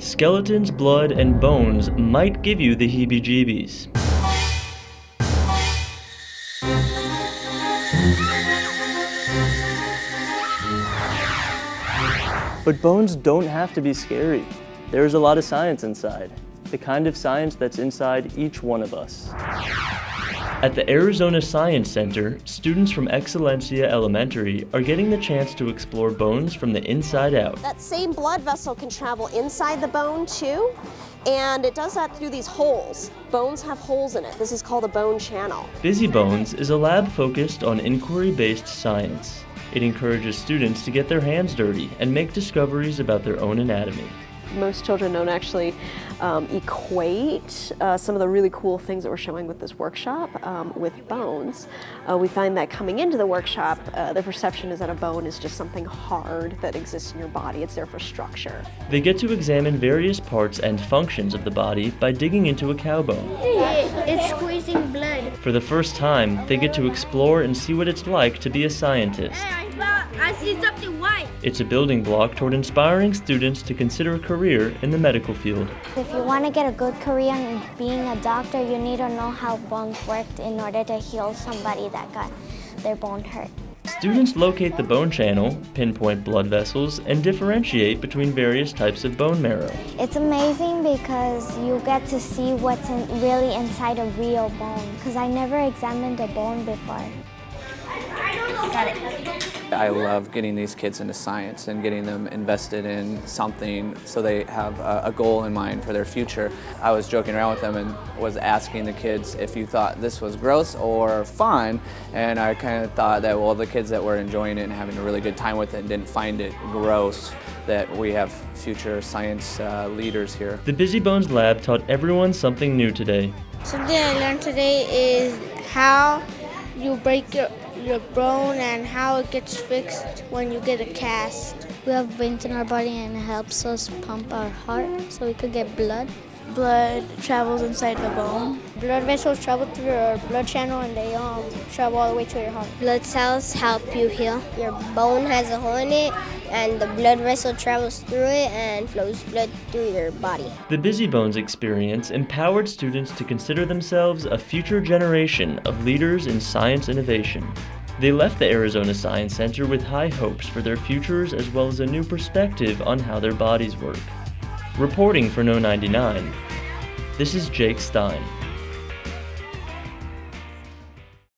Skeletons, blood, and bones might give you the heebie-jeebies. But bones don't have to be scary. There's a lot of science inside, the kind of science that's inside each one of us. At the Arizona Science Center, students from Excelencia Elementary are getting the chance to explore bones from the inside out. That same blood vessel can travel inside the bone too, and it does that through these holes. Bones have holes in it. This is called a bone channel. Busy Bones is a lab focused on inquiry-based science. It encourages students to get their hands dirty and make discoveries about their own anatomy. Most children don't actually equate some of the really cool things that we're showing with this workshop with bones. We find that coming into the workshop, the perception is that a bone is just something hard that exists in your body. It's there for structure. They get to examine various parts and functions of the body by digging into a cow bone. It's squeezing blood. For the first time, they get to explore and see what it's like to be a scientist. I see something white. It's a building block toward inspiring students to consider a career in the medical field. If you want to get a good career in being a doctor, you need to know how bones worked in order to heal somebody that got their bone hurt. Students locate the bone channel, pinpoint blood vessels, and differentiate between various types of bone marrow. It's amazing because you get to see what's really inside a real bone, because I never examined a bone before. Got it. I love getting these kids into science and getting them invested in something so they have a goal in mind for their future. I was joking around with them and was asking the kids if you thought this was gross or fun, and I kind of thought that, well, the kids that were enjoying it and having a really good time with it and didn't find it gross, that we have future science leaders here. The Busy Bones Lab taught everyone something new today. Something I learned today is how you break your bone and how it gets fixed when you get a cast. We have veins in our body and it helps us pump our heart so we could get blood. Blood travels inside the bone. Blood vessels travel through your blood channel and they travel all the way to your heart. Blood cells help you heal. Your bone has a hole in it and the blood vessel travels through it and flows blood through your body. The Busy Bones experience empowered students to consider themselves a future generation of leaders in science innovation. They left the Arizona Science Center with high hopes for their futures as well as a new perspective on how their bodies work. Reporting for No 99, this is Jake Stein.